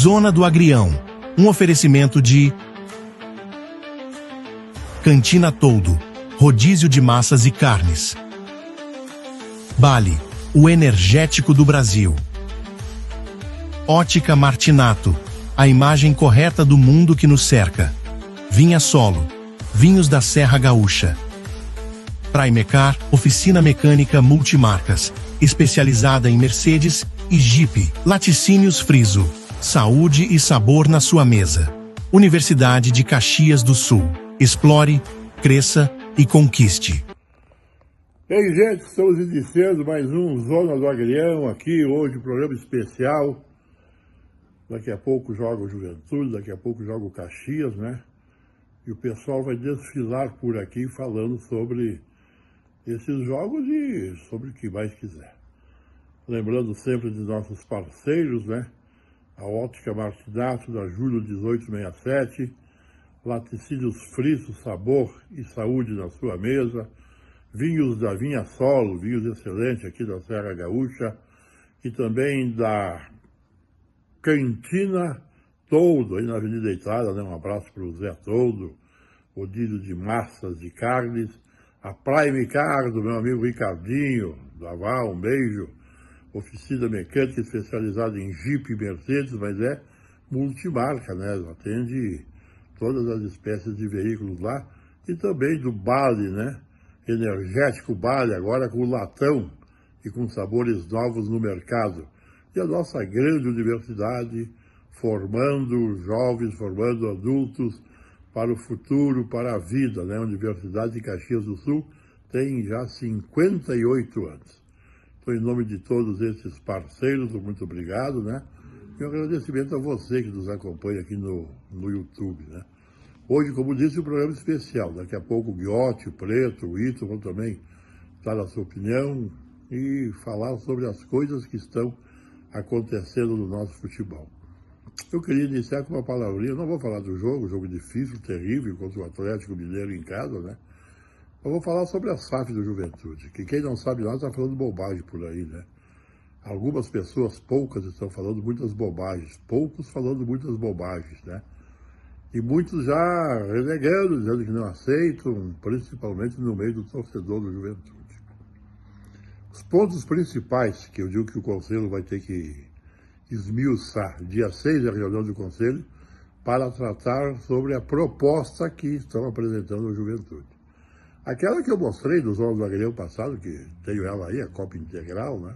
Zona do Agrião, um oferecimento de Cantina Toldo, rodízio de massas e carnes. Bali, o energético do Brasil. Ótica Martinato, a imagem correta do mundo que nos cerca. Vinha Solo, vinhos da Serra Gaúcha. Primecar, oficina mecânica multimarcas, especializada em Mercedes e Jeep. Laticínios Friso, saúde e sabor na sua mesa. Universidade de Caxias do Sul. Explore, cresça e conquiste. Ei, gente, estamos iniciando mais um Zona do Agrião aqui, hoje, programa especial. Daqui a pouco joga o Juventude, daqui a pouco joga o Caxias, né? E o pessoal vai desfilar por aqui falando sobre esses jogos e sobre o que mais quiser. Lembrando sempre de nossos parceiros, né? A Ótica Martinato, da Júlio 1867, Laticínios Friso, sabor e saúde na sua mesa, vinhos da Vinha Solo, vinhos excelentes aqui da Serra Gaúcha, e também da Cantina Toldo, aí na Avenida Itália, né? Um abraço para o Zé Toldo, rodízio de massas e carnes, a Primecar do meu amigo Ricardinho, da Val, um beijo, oficina mecânica especializada em Jeep e Mercedes, mas é multimarca, né? Atende todas as espécies de veículos lá, e também do Bali, né? Energético Bali, agora com latão e com sabores novos no mercado. E a nossa grande universidade, formando jovens, formando adultos para o futuro, para a vida, né? A Universidade de Caxias do Sul tem já 58 anos. Então, em nome de todos esses parceiros, muito obrigado, né? E um agradecimento a você que nos acompanha aqui no YouTube, né? Hoje, como disse, um programa especial. Daqui a pouco o Guiotti, o Preto, o Ito vão também dar a sua opinião e falar sobre as coisas que estão acontecendo no nosso futebol. Eu queria iniciar com uma palavrinha, eu não vou falar do jogo difícil, terrível, contra o Atlético Mineiro em casa, né? Eu vou falar sobre a SAF do Juventude, que quem não sabe nada está falando bobagem por aí, né? Algumas pessoas, poucas, estão falando muitas bobagens, poucos falando muitas bobagens, né? E muitos já renegando, dizendo que não aceitam, principalmente no meio do torcedor do Juventude. Os pontos principais que eu digo que o Conselho vai ter que esmiuçar, dia 6 é a reunião do Conselho, para tratar sobre a proposta que estão apresentando ao Juventude. Aquela que eu mostrei nos Zona do Agrião passado, que tenho ela aí, a Copa Integral, né?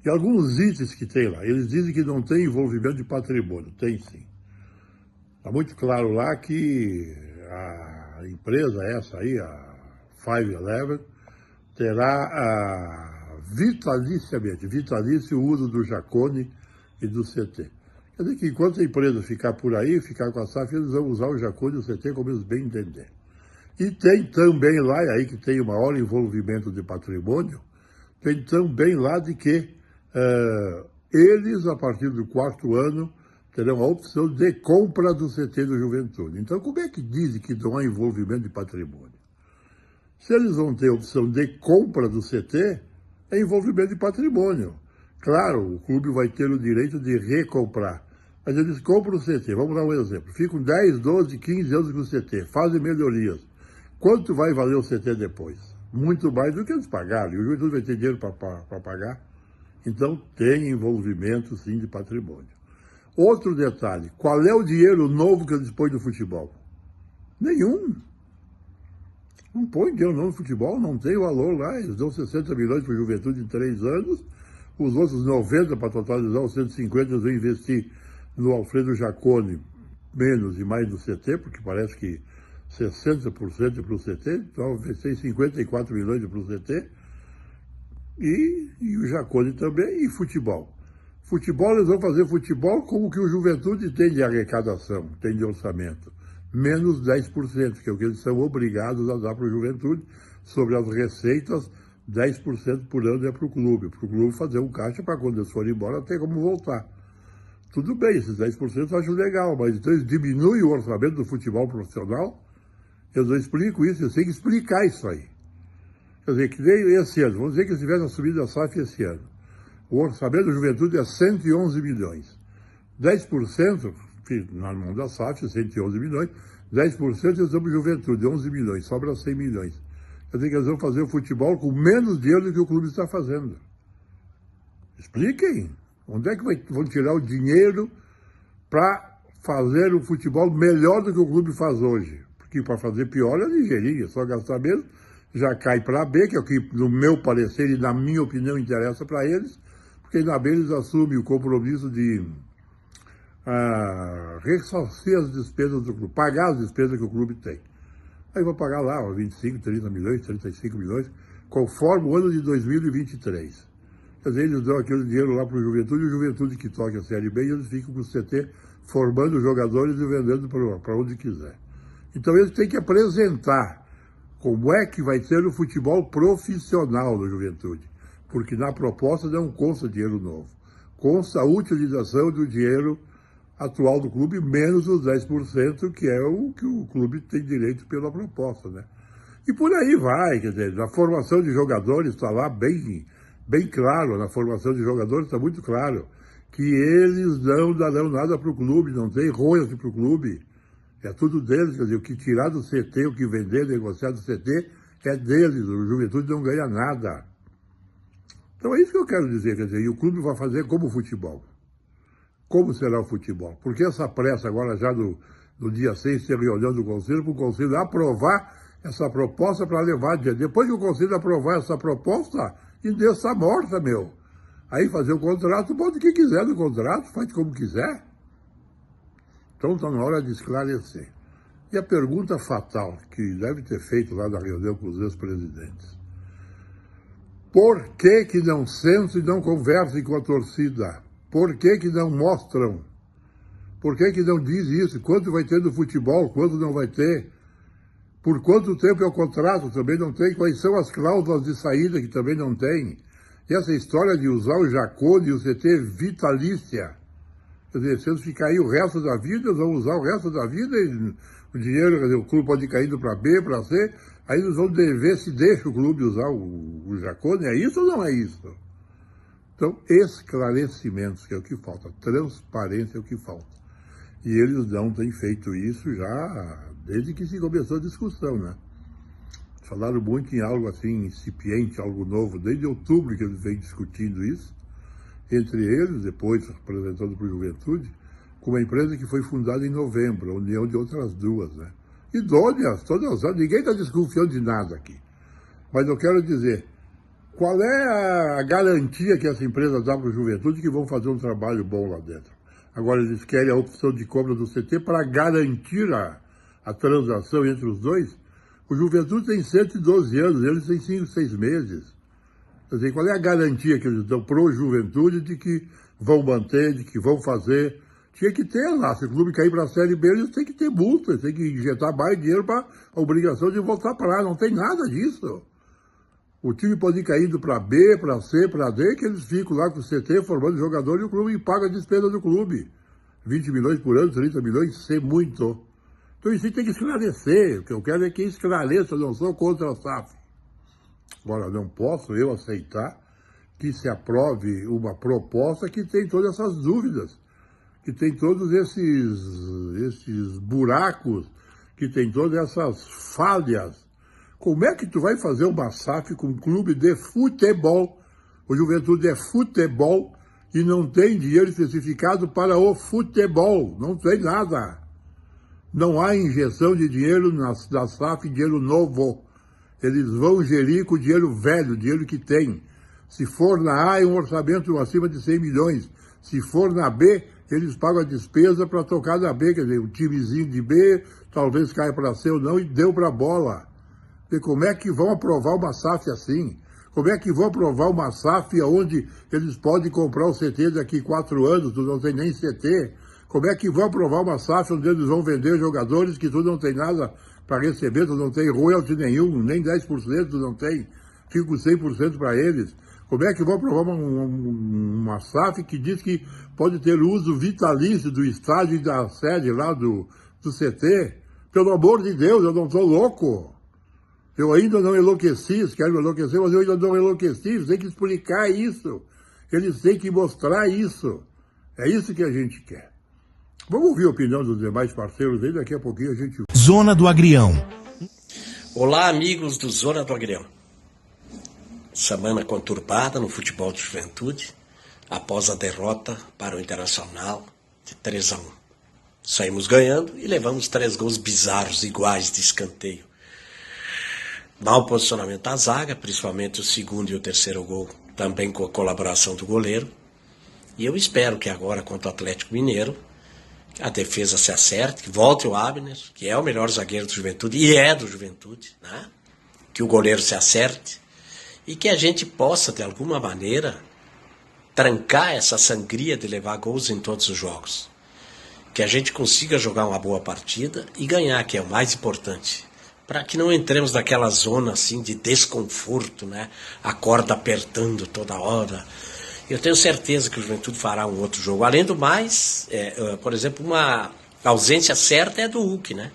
E alguns itens que tem lá, eles dizem que não tem envolvimento de patrimônio, tem sim. Está muito claro lá que a empresa essa aí, a 5-Eleven, terá vitalício o uso do Jacone e do CT. Quer dizer que enquanto a empresa ficar por aí, ficar com a SAF, eles vão usar o Jacone e o CT como eles bem entenderem. E tem também lá, aí que tem o maior envolvimento de patrimônio, tem também lá de que eles, a partir do 4º ano, terão a opção de compra do CT do Juventude. Então, como é que dizem que não há envolvimento de patrimônio? Se eles vão ter a opção de compra do CT, é envolvimento de patrimônio. Claro, o clube vai ter o direito de recomprar, mas eles compram o CT. Vamos dar um exemplo. Ficam 10, 12, 15 anos com o CT, fazem melhorias. Quanto vai valer o CT depois? Muito mais do que eles pagaram. E o Juventude vai ter dinheiro para pagar. Então, tem envolvimento, sim, de patrimônio. Outro detalhe, qual é o dinheiro novo que eles põem no futebol? Nenhum. Não põe dinheiro novo no futebol, não tem valor lá. Eles dão 60 milhões para a Juventude em 3 anos, os outros 90 para totalizar os 150 eles vão investir no Alfredo Jacone, menos e mais no CT, porque parece que 60% para o CT, então vai ser 54 milhões para o CT, e o Jacone também, e futebol. Futebol, eles vão fazer futebol como que o Juventude tem de arrecadação, tem de orçamento. Menos 10%, que é o que eles são obrigados a dar para o Juventude. Sobre as receitas, 10% por ano é para o clube fazer um caixa para quando eles forem embora ter como voltar. Tudo bem, esses 10% eu acho legal, mas então eles diminuem o orçamento do futebol profissional? Eu não explico isso, eu tenho que explicar isso aí. Quer dizer, que nem esse ano, vamos dizer que eles tivessem assumido a SAF esse ano. O orçamento da Juventude é 111 milhões. 10%, na mão da SAF, 111 milhões, 10% eles dão para Juventude, 11 milhões, sobra 100 milhões. Quer dizer que eles vão fazer o futebol com menos dinheiro do que o clube está fazendo. Expliquem. Onde é que vão tirar o dinheiro para fazer o futebol melhor do que o clube faz hoje? Porque para fazer pior é ligeirinho, é só gastar mesmo, já cai para a B, que é o que, no meu parecer e na minha opinião, interessa para eles, porque na B eles assumem o compromisso de ressarcir as despesas do clube, pagar as despesas que o clube tem. Aí vou pagar lá 25, 30 milhões, 35 milhões, conforme o ano de 2023. Quer dizer, eles dão aquele dinheiro lá para o Juventude, e o Juventude que toca a Série B, e eles ficam com o CT formando jogadores e vendendo para onde quiser. Então eles têm que apresentar como é que vai ser o futebol profissional do Juventude. Porque na proposta não consta dinheiro novo. Consta a utilização do dinheiro atual do clube, menos os 10%, que é o que o clube tem direito pela proposta, né? E por aí vai, quer dizer, na formação de jogadores está lá bem claro, na formação de jogadores está muito claro, que eles não darão nada para o clube, não tem royalties para o clube. É tudo deles, quer dizer, o que tirar do CT, o que vender, negociar do CT, é deles, o Juventude não ganha nada. Então é isso que eu quero dizer, quer dizer, e o clube vai fazer como o futebol. Como será o futebol? Porque essa pressa agora já no dia 6 ter reunião do Conselho, para o Conselho aprovar essa proposta para levar adiante. Depois que o Conselho aprovar essa proposta, indenização está morta, meu. Aí fazer o contrato, pode o que quiser no contrato, faz como quiser. Então está na hora de esclarecer. E a pergunta fatal, que deve ter feito lá na reunião com os ex-presidentes. Por que não sentam e não conversam com a torcida? Por que não mostram? Por que não diz isso? Quanto vai ter no futebol? Quanto não vai ter? Por quanto tempo é o contrato? Também não tem. Quais são as cláusulas de saída? Que também não tem. E essa história de usar o Jacone e o CT vitalícia. Quer dizer, se eles ficarem aí o resto da vida, eles vão usar o resto da vida e o dinheiro, quer dizer, o clube pode ir caindo para B, para C, aí eles vão dever se deixa o clube usar o Jacone. É isso ou não é isso? Então, esclarecimentos, que é o que falta, transparência é o que falta. E eles não têm feito isso já desde que se começou a discussão, né? Falaram muito em algo assim, incipiente, algo novo, desde outubro que eles vêm discutindo isso, entre eles, depois apresentando para o Juventude, com uma empresa que foi fundada em novembro, a união de outras duas, né? Idôneas, todas, ninguém está desconfiando de nada aqui. Mas eu quero dizer, qual é a garantia que essa empresa dá para a Juventude que vão fazer um trabalho bom lá dentro? Agora eles querem a opção de compra do CT para garantir a transação entre os dois. O Juventude tem 112 anos, eles têm 5, 6 meses. Quer dizer, qual é a garantia que eles dão para o Juventude de que vão manter, de que vão fazer? Tinha que ter lá, se o clube cair para a Série B, eles têm que ter multa, eles têm que injetar mais dinheiro para a obrigação de voltar para lá, não tem nada disso. O time pode ir caindo para B, para C, para D, que eles ficam lá com o CT formando jogador e o clube paga a despesa do clube. 20 milhões por ano, 30 milhões, ser muito. Então isso tem que esclarecer. O que eu quero é que esclareça, eu não sou contra a SAF. Agora, não posso eu aceitar que se aprove uma proposta que tem todas essas dúvidas, que tem todos esses buracos, que tem todas essas falhas. Como é que tu vai fazer uma SAF com um clube de futebol? O Juventude é futebol e não tem dinheiro especificado para o futebol. Não tem nada. Não há injeção de dinheiro na SAF, dinheiro novo. Eles vão gerir com o dinheiro velho, dinheiro que tem. Se for na A, é um orçamento acima de 100 milhões. Se for na B, eles pagam a despesa para tocar na B. Quer dizer, um timezinho de B, talvez caia para C ou não, e deu para a bola. E como é que vão aprovar uma SAF assim? Como é que vão aprovar uma SAF onde eles podem comprar o CT daqui a 4 anos, tu não tem nem CT? Como é que vão aprovar uma SAF onde eles vão vender jogadores que tu não tem nada para receber, tu não tem royalty nenhum, nem 10% tu não tem, fica com 100% para eles? Como é que vão aprovar uma SAF que diz que pode ter uso vitalício do estádio e da sede lá do CT? Pelo amor de Deus, eu não estou louco. Eu ainda não enlouqueci, eles querem me enlouquecer, mas eu ainda não enlouqueci, eles têm que explicar isso, eles têm que mostrar isso. É isso que a gente quer. Vamos ouvir a opinião dos demais parceiros aí, daqui a pouquinho a gente... Zona do Agrião. Olá, amigos do Zona do Agrião. Semana conturbada no futebol de Juventude, após a derrota para o Internacional de 3-1. Saímos ganhando e levamos 3 gols bizarros, iguais, de escanteio. Mau posicionamento da zaga, principalmente o segundo e o terceiro gol, também com a colaboração do goleiro. E eu espero que agora, contra o Atlético Mineiro, a defesa se acerte, que volte o Abner, que é o melhor zagueiro do Juventude, e é do Juventude, né? Que o goleiro se acerte, e que a gente possa, de alguma maneira, trancar essa sangria de levar gols em todos os jogos. Que a gente consiga jogar uma boa partida e ganhar, que é o mais importante. Para que não entremos naquela zona assim de desconforto, né? A corda apertando toda hora. Eu tenho certeza que o Juventude fará um outro jogo. Além do mais, por exemplo, uma ausência certa é do Hulk, né?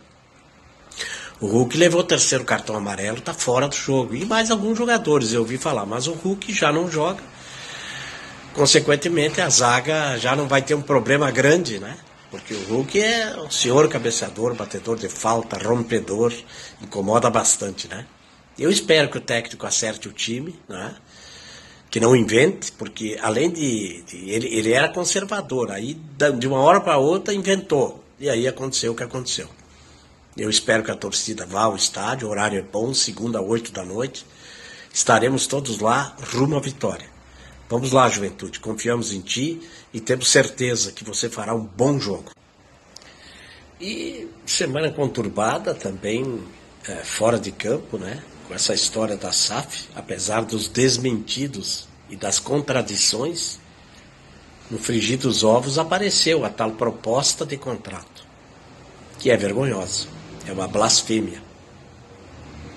O Hulk levou o 3º cartão amarelo, está fora do jogo. E mais alguns jogadores, eu ouvi falar. Mas o Hulk já não joga. Consequentemente, a zaga já não vai ter um problema grande, né? Porque o Hulk é um senhor cabeceador, batedor de falta, rompedor. Incomoda bastante, né? Eu espero que o técnico acerte o time, né? Que não invente, porque além ele era conservador, aí de uma hora para outra inventou, e aí aconteceu o que aconteceu. Eu espero que a torcida vá ao estádio, o horário é bom, segunda, 8 da noite, estaremos todos lá, rumo à vitória. Vamos lá, Juventude, confiamos em ti e temos certeza que você fará um bom jogo. E semana conturbada também, fora de campo, né? Com essa história da SAF, apesar dos desmentidos e das contradições, no frigir dos ovos apareceu a tal proposta de contrato, que é vergonhosa, é uma blasfêmia,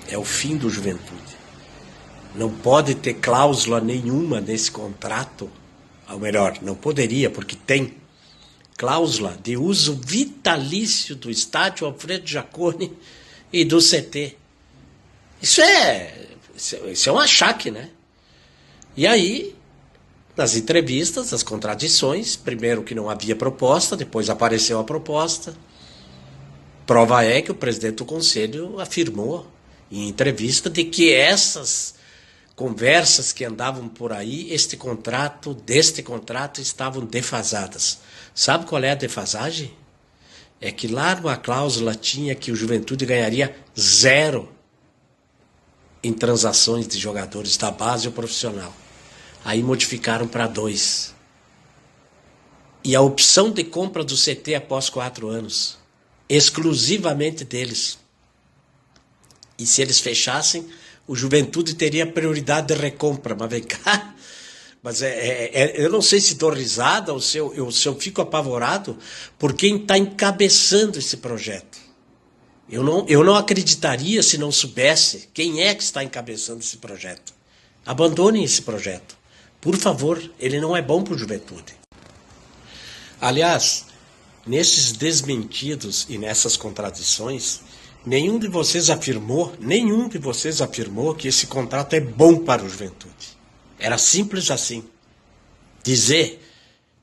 é o fim do Juventude. Não pode ter cláusula nenhuma nesse contrato, ou melhor, não poderia, porque tem cláusula de uso vitalício do estádio Alfredo Jaconi e do CT. Isso é um achaque, né? E aí, nas entrevistas, as contradições, primeiro que não havia proposta, depois apareceu a proposta. Prova é que o presidente do conselho afirmou em entrevista de que essas conversas que andavam por aí, deste contrato estavam defasadas. Sabe qual é a defasagem? É que lá numa cláusula tinha que o Juventude ganharia 0 em transações de jogadores da base ou profissional. Aí modificaram para 2. E a opção de compra do CT após 4 anos, exclusivamente deles. E se eles fechassem, o Juventude teria prioridade de recompra. Mas vem cá, mas eu não sei se dou risada ou se eu fico apavorado por quem está encabeçando esse projeto. Eu não acreditaria se não soubesse quem é que está encabeçando esse projeto. Abandonem esse projeto. Por favor, ele não é bom para o Juventude. Aliás, nesses desmentidos e nessas contradições, nenhum de vocês afirmou que esse contrato é bom para o Juventude. Era simples assim. Dizer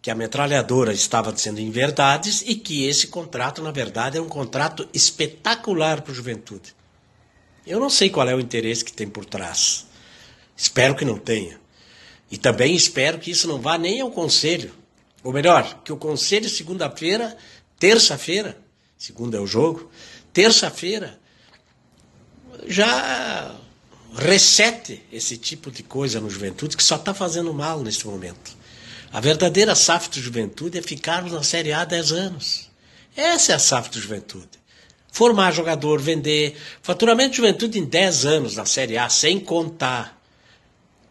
que a metralhadora estava dizendo inverdades e que esse contrato, na verdade, é um contrato espetacular para o Juventude. Eu não sei qual é o interesse que tem por trás. Espero que não tenha. E também espero que isso não vá nem ao Conselho. Ou melhor, que o Conselho terça-feira, segunda é o jogo, terça-feira, já resete esse tipo de coisa no Juventude que só está fazendo mal nesse momento. A verdadeira SAF do Juventude é ficarmos na Série A há 10 anos. Essa é a SAF do Juventude. Formar jogador, vender. Faturamento de Juventude em 10 anos na Série A, sem contar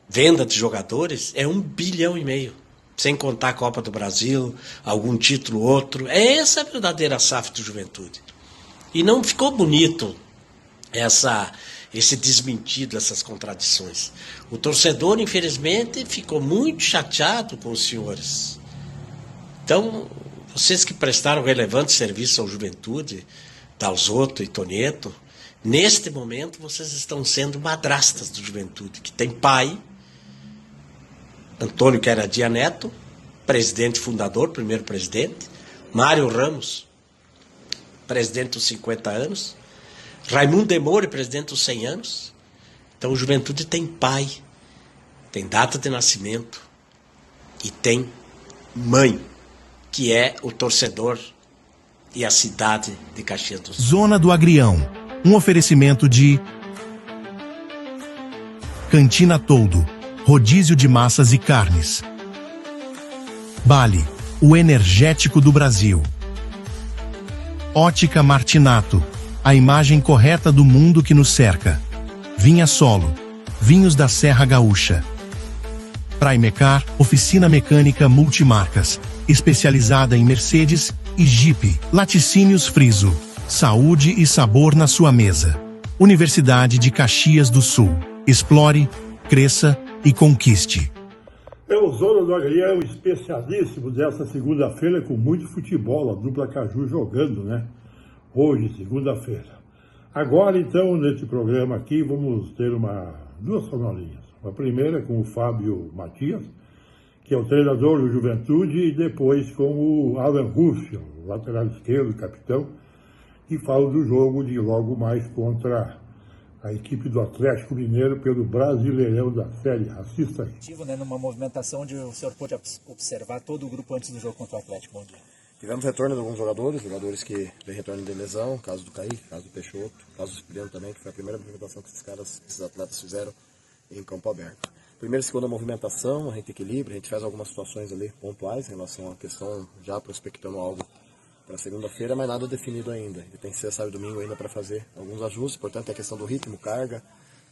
venda de jogadores, é 1,5 bilhão. Sem contar a Copa do Brasil, algum título outro. Essa é a verdadeira SAF do Juventude. E não ficou bonito esse desmentido, essas contradições. O torcedor, infelizmente, ficou muito chateado com os senhores. Então, vocês que prestaram relevante serviço ao Juventude, Dalzotto e Tonieto, neste momento vocês estão sendo madrastas do Juventude, que tem pai, Antônio Queradia Neto, presidente fundador, primeiro presidente, Mário Ramos, presidente dos 50 anos. Raimundo Demore, presidente dos 100 anos. Então, o Juventude tem pai, tem data de nascimento e tem mãe, que é o torcedor e a cidade de Caxias do Sul. Zona do Agrião, um oferecimento de Cantina Toldo, rodízio de massas e carnes. Bali, o energético do Brasil. Ótica Martinato, a imagem correta do mundo que nos cerca. Vinha Solo, vinhos da Serra Gaúcha. Primecar, oficina mecânica multimarcas, especializada em Mercedes e Jeep. Laticínios Friso, saúde e sabor na sua mesa. Universidade de Caxias do Sul. Explore, cresça e conquiste. É o Zona do Agrião especialíssimo dessa segunda-feira com muito futebol, a dupla Caju jogando, né? Hoje, segunda-feira. Agora, então, nesse programa aqui, vamos ter duas sonorinhas. A primeira com o Fábio Matias, que é o treinador do Juventude, e depois com o Alan Ruffio, lateral esquerdo, capitão, que fala do jogo de logo mais contra a equipe do Atlético Mineiro pelo Brasileirão da Série. Assista aí. Né, numa movimentação onde o senhor pôde observar todo o grupo antes do jogo contra o Atlético. Bom dia. Tivemos retorno de alguns jogadores que têm retorno de lesão, caso do Kaique, caso do Peixoto, caso do Cipriano também, que foi a primeira movimentação que esses atletas fizeram em campo aberto. Primeira e segunda movimentação, a gente equilibra, a gente faz algumas situações ali pontuais em relação à questão, já prospectando algo para segunda-feira, mas nada definido ainda. E tem que ser domingo ainda para fazer alguns ajustes, portanto é a questão do ritmo, carga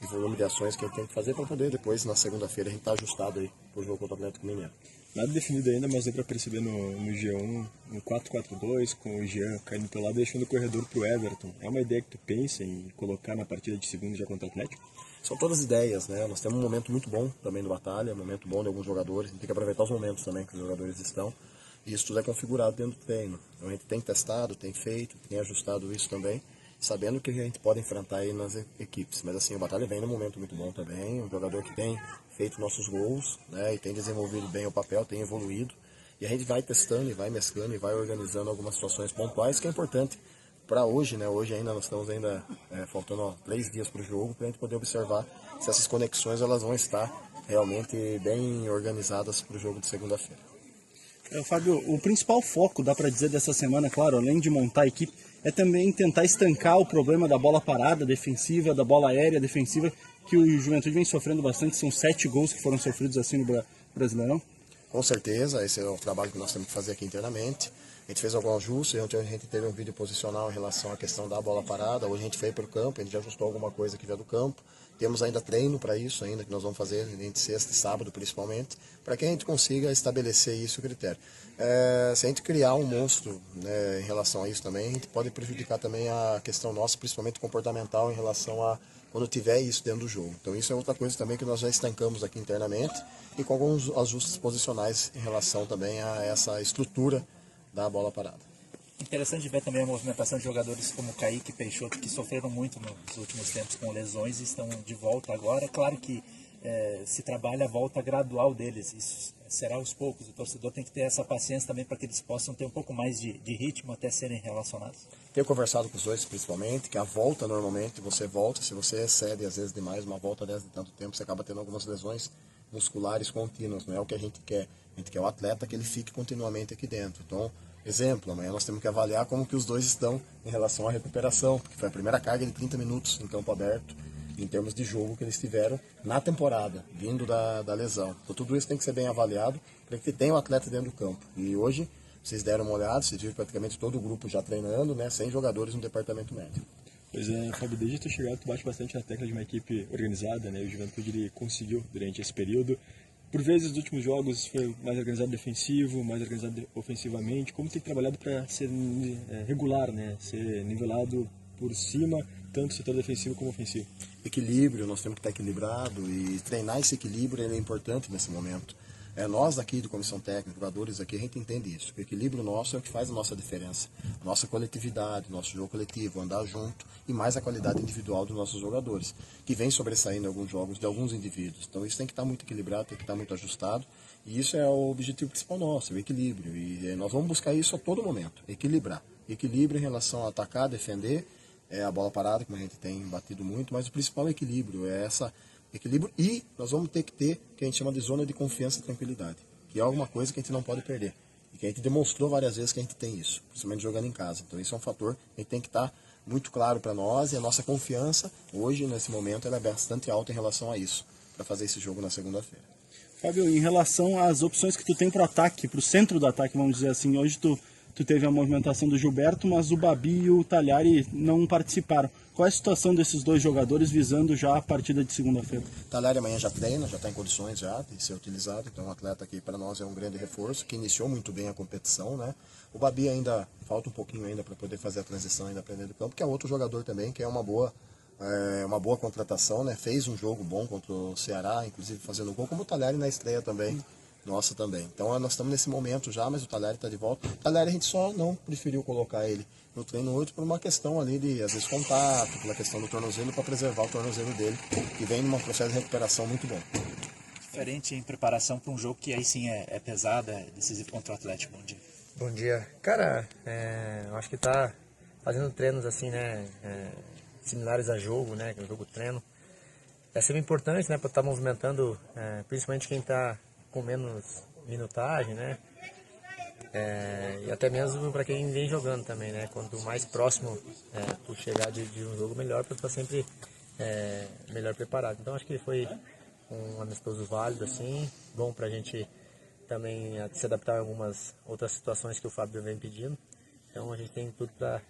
e volume de ações que a gente tem que fazer para poder depois, na segunda-feira, a gente estar ajustado aí para o jogo contra o Atlético Mineiro. Nada definido ainda, mas deu para perceber no G1, no 4-4-2, com o Jean caindo pelo lado, deixando o corredor para o Everton. É uma ideia que tu pensa em colocar na partida de segunda já contra o Atlético? São todas ideias, né? Nós temos um momento muito bom também no Batalha, um momento bom de alguns jogadores, a gente tem que aproveitar os momentos também que os jogadores estão. E isso tudo é configurado dentro do treino. Então a gente tem testado, tem feito, tem ajustado isso também, sabendo que a gente pode enfrentar aí nas equipes. Mas assim, o Batalha vem num momento muito bom também, um jogador que tem feito nossos gols, né, e tem desenvolvido bem o papel, tem evoluído. E a gente vai testando, e vai mesclando, e vai organizando algumas situações pontuais, que é importante para hoje, né? Hoje ainda nós estamos faltando 3 dias para o jogo, para a gente poder observar se essas conexões elas vão estar realmente bem organizadas para o jogo de segunda-feira. Fábio, o principal foco, dá para dizer, dessa semana, claro, além de montar a equipe, é também tentar estancar o problema da bola parada defensiva, da bola aérea defensiva, que o Juventude vem sofrendo bastante. São 7 gols que foram sofridos assim no Brasileirão. Com certeza, esse é o trabalho que nós temos que fazer aqui internamente. A gente fez algum ajuste, a gente teve um vídeo posicional em relação à questão da bola parada. Hoje a gente foi para o campo, a gente já ajustou alguma coisa aqui já do campo. Temos ainda treino para isso, ainda que nós vamos fazer entre sexta e sábado principalmente, para que a gente consiga estabelecer isso, o critério. Se a gente criar um monstro, né, em relação a isso também, a gente pode prejudicar também a questão nossa, principalmente comportamental, em relação a quando tiver isso dentro do jogo. Então isso é outra coisa também que nós já estancamos aqui internamente e com alguns ajustes posicionais em relação também a essa estrutura da bola parada. Interessante ver também a movimentação de jogadores como Kaique e Peixoto, que sofreram muito nos últimos tempos com lesões e estão de volta agora. Claro que se trabalha a volta gradual deles, isso será aos poucos. O torcedor tem que ter essa paciência também para que eles possam ter um pouco mais de ritmo até serem relacionados. Tenho conversado com os dois principalmente, que a volta normalmente você volta, se você excede às vezes demais uma volta dessa de tanto tempo, você acaba tendo algumas lesões musculares contínuas, não é o que a gente quer. A gente quer o atleta que ele fique continuamente aqui dentro. Então, exemplo, amanhã nós temos que avaliar como que os dois estão em relação à recuperação, porque foi a primeira carga de 30 minutos em campo aberto, em termos de jogo que eles tiveram na temporada, vindo da lesão. Então tudo isso tem que ser bem avaliado para que tenha o atleta dentro do campo. E hoje, vocês deram uma olhada, vocês viram praticamente todo o grupo já treinando, né, 100 jogadores no departamento médico. Pois é, Fábio, desde ter chegado, tu bate bastante na tecla de uma equipe organizada, né? O Juventude ele conseguiu durante esse período. Por vezes, nos últimos jogos, foi mais organizado defensivo, mais organizado ofensivamente. Como tem trabalhado para ser regular, né? Ser nivelado por cima, tanto setor defensivo como ofensivo? Equilíbrio, nós temos que estar equilibrado e treinar esse equilíbrio é importante nesse momento. Nós aqui de comissão técnica, jogadores aqui, a gente entende isso. O equilíbrio nosso é o que faz a nossa diferença. Nossa coletividade, nosso jogo coletivo, andar junto e mais a qualidade individual dos nossos jogadores, que vem sobressaindo em alguns jogos de alguns indivíduos. Então isso tem que estar muito equilibrado, tem que estar muito ajustado. E isso é o objetivo principal nosso, o equilíbrio. E nós vamos buscar isso a todo momento, equilibrar. Equilíbrio em relação a atacar, defender, a bola parada, como a gente tem batido muito, mas o principal equilíbrio é essa equilíbrio, e nós vamos ter que a gente chama de zona de confiança e tranquilidade, que é alguma coisa que a gente não pode perder, e que a gente demonstrou várias vezes que a gente tem isso, principalmente jogando em casa. Então isso é um fator que a gente tem que estar muito claro para nós, e a nossa confiança hoje, nesse momento, ela é bastante alta em relação a isso, para fazer esse jogo na segunda-feira. Fábio, em relação às opções que tu tem para o ataque, para o centro do ataque, vamos dizer assim, hoje tu teve a movimentação do Gilberto, mas o Babi e o Talhari não participaram. Qual é a situação desses dois jogadores visando já a partida de segunda-feira? O Talhari amanhã já treina, já está em condições já de ser utilizado, então um atleta que para nós é um grande reforço, que iniciou muito bem a competição, né? O Babi ainda falta um pouquinho ainda para poder fazer a transição ainda para dentro do campo, que é outro jogador também, que é uma boa contratação, né? Fez um jogo bom contra o Ceará, inclusive fazendo gol, como o Talhari na estreia também. Nossa também. Então nós estamos nesse momento já, mas o Talhari está de volta. O Talhari a gente só não preferiu colocar ele no treino hoje por uma questão ali de, às vezes, contato, pela questão do tornozelo, para preservar o tornozelo dele, que vem num processo de recuperação muito bom. Diferente em preparação para um jogo que aí sim é pesado, é decisivo contra o Atlético. Bom dia. Bom dia. Cara, eu acho que tá fazendo treinos assim, né, similares a jogo, né, que é um jogo-treino. É sempre importante, né, para estar movimentando, principalmente quem está com menos minutagem, né? E até mesmo para quem vem jogando também, né? Quanto mais próximo tu chegar de um jogo, melhor, para estar sempre melhor preparado. Então acho que foi um amistoso válido, assim, bom para a gente também se adaptar a algumas outras situações que o Fábio vem pedindo. Então a gente tem tudo para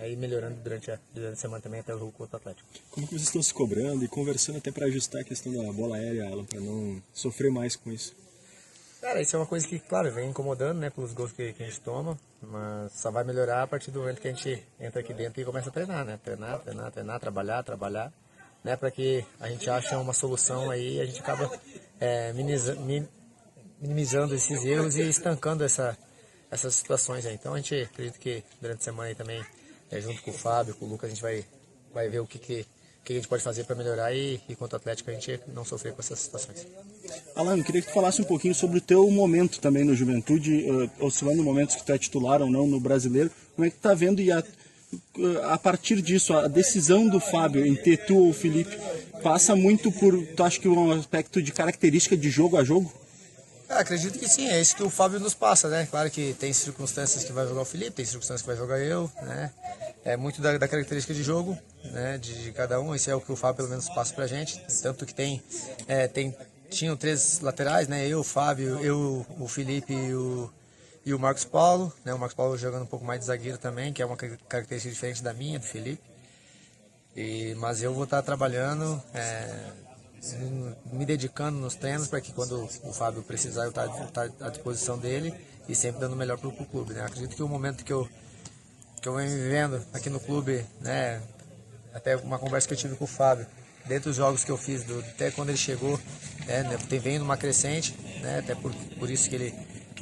ir melhorando durante a semana também até o jogo contra o Atlético. Como que vocês estão se cobrando e conversando até para ajustar a questão da bola aérea, Alan, para não sofrer mais com isso? Cara, isso é uma coisa que, claro, vem incomodando, né, pelos gols que a gente toma, mas só vai melhorar a partir do momento que a gente entra aqui dentro e começa a treinar, né? Treinar, trabalhar, né, para que a gente ache uma solução aí e a gente acaba minimizando esses erros e estancando essas situações aí. Então a gente acredita que durante a semana aí também, junto com o Fábio, com o Lucas, a gente vai ver o que a gente pode fazer para melhorar e contra o Atlético a gente não sofrer com essas situações. Alan, eu queria que tu falasse um pouquinho sobre o teu momento também no Juventude, oscilando momentos que tu é titular ou não no Brasileiro. Como é que tu tá vendo, e a partir disso, a decisão do Fábio em ter tu ou o Felipe passa muito por, tu acha que um aspecto de característica de jogo a jogo? Acredito que sim, é isso que o Fábio nos passa, né? Claro que tem circunstâncias que vai jogar o Felipe, tem circunstâncias que vai jogar eu, né? É muito da característica de jogo, né? De cada um, esse é o que o Fábio pelo menos passa pra gente. Tanto que tinham 3 laterais, né? Eu, o Fábio, o Felipe e o Marcos Paulo, né? O Marcos Paulo jogando um pouco mais de zagueiro também, que é uma característica diferente da minha, do Felipe. Mas eu vou estar trabalhando, me dedicando nos treinos para que quando o Fábio precisar eu estar à disposição dele e sempre dando o melhor para o clube, né? Acredito que o momento que eu venho vivendo aqui no clube, né, até uma conversa que eu tive com o Fábio, dentro dos jogos que eu fiz, até quando ele chegou, tem vindo uma crescente, né, até por isso que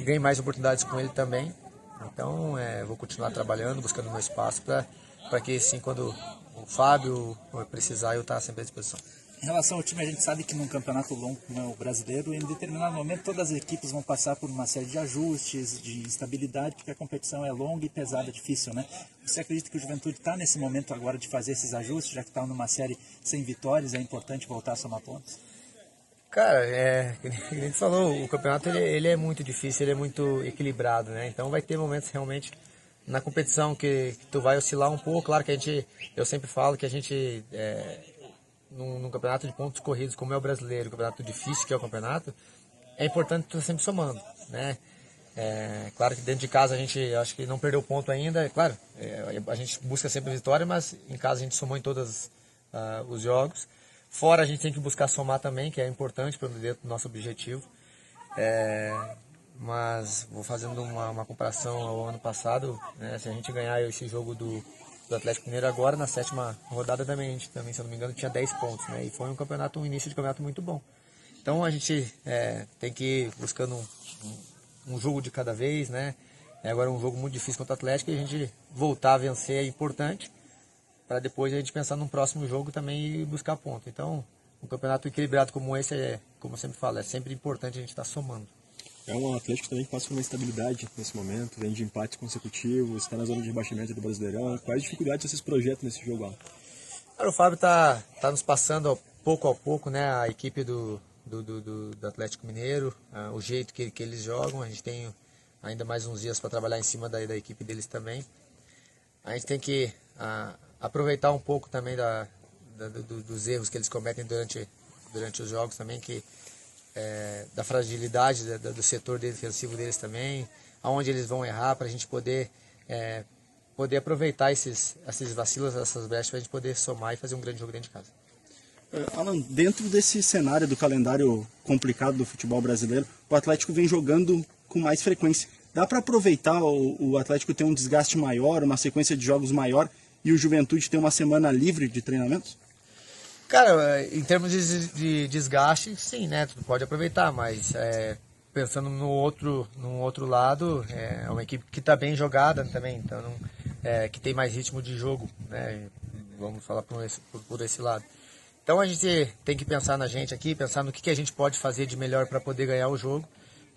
ganhei mais oportunidades com ele também. Então vou continuar trabalhando, buscando meu espaço para que sim, quando o Fábio precisar, eu estar sempre à disposição. Em relação ao time, a gente sabe que num campeonato longo como o brasileiro, em determinado momento todas as equipes vão passar por uma série de ajustes, de instabilidade, porque a competição é longa e pesada, difícil, né? Você acredita que o Juventude está nesse momento agora de fazer esses ajustes, já que está numa série sem vitórias, é importante voltar a somar pontos? Cara, como a gente falou, o campeonato ele é muito difícil, ele é muito equilibrado, né? Então vai ter momentos realmente na competição que tu vai oscilar um pouco. Claro que eu sempre falo que a gente... num campeonato de pontos corridos como é o brasileiro, um campeonato difícil que é o campeonato, é importante estar sempre somando, né? Claro que dentro de casa a gente acho que não perdeu ponto ainda, claro, a gente busca sempre vitória, mas em casa a gente somou em todos os jogos. Fora a gente tem que buscar somar também, que é importante para dentro do nosso objetivo. Mas vou fazendo uma comparação ao ano passado, né? Se a gente ganhar esse jogo do Atlético Mineiro agora, na 7ª rodada também, a gente também, se eu não me engano, tinha 10 pontos, né? E foi um início de campeonato muito bom. Então a gente tem que ir buscando um jogo de cada vez, né? Agora é um jogo muito difícil contra o Atlético e a gente voltar a vencer é importante para depois a gente pensar num próximo jogo também e buscar ponto. Então, um campeonato equilibrado como esse como eu sempre falo, é sempre importante a gente estar somando. É um Atlético também que passa por uma estabilidade nesse momento, vem de empates consecutivos, está na zona de rebaixamento do Brasileirão. Quais dificuldades vocês projetam nesse jogo, Alan? Cara, o Fábio tá nos passando pouco a pouco, né, a equipe do Atlético Mineiro, o jeito que eles jogam. A gente tem ainda mais uns dias para trabalhar em cima da equipe deles também. A gente tem que aproveitar um pouco também dos erros que eles cometem durante os jogos também, da fragilidade do setor defensivo deles também, aonde eles vão errar, para a gente poder aproveitar esses vacilos, essas brechas, para a gente poder somar e fazer um grande jogo dentro de casa. Alan, dentro desse cenário do calendário complicado do futebol brasileiro, o Atlético vem jogando com mais frequência. Dá para aproveitar o Atlético ter um desgaste maior, uma sequência de jogos maior, e o Juventude ter uma semana livre de treinamentos? Cara, em termos de desgaste, sim, né? Tu pode aproveitar, mas pensando no outro lado, é uma equipe que está bem jogada também, então que tem mais ritmo de jogo, né? Vamos falar por esse lado. Então a gente tem que pensar na gente aqui, pensar no que a gente pode fazer de melhor para poder ganhar o jogo,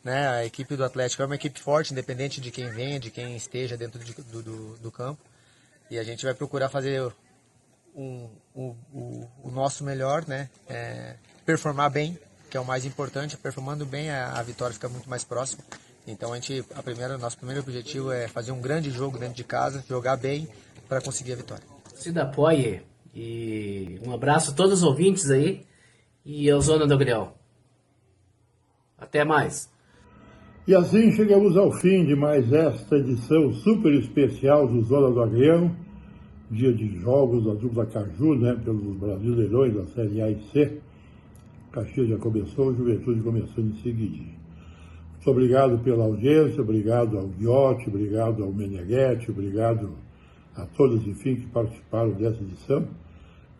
né? A equipe do Atlético é uma equipe forte, independente de quem venha, de quem esteja dentro do campo, e a gente vai procurar fazer o nosso melhor, né? Performar bem, que é o mais importante. Performando bem, a vitória fica muito mais próxima. Então nosso primeiro objetivo é fazer um grande jogo dentro de casa, jogar bem para conseguir a vitória. Torcida apoie, e um abraço a todos os ouvintes aí e ao Zona do Agrião. Até mais. E assim chegamos ao fim de mais esta edição super especial do Zona do Agrião, dia de jogos da dupla Caju, né, pelos Brasileirões da Série A e C. Caxias já começou, o Juventude começando em seguidinho. Muito obrigado pela audiência, obrigado ao Guiotti, obrigado ao Meneghetti, obrigado a todos, enfim, que participaram dessa edição.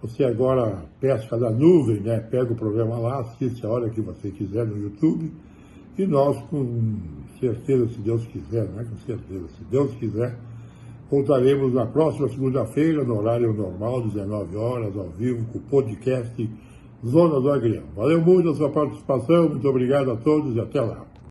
Você agora pesca da nuvem, né? Pega o programa lá, assiste a hora que você quiser no YouTube. E nós, com certeza, se Deus quiser, não é com certeza, se Deus quiser, voltaremos na próxima segunda-feira, no horário normal, 19 horas, ao vivo, com o podcast Zona do Agrião. Valeu muito a sua participação, muito obrigado a todos e até lá.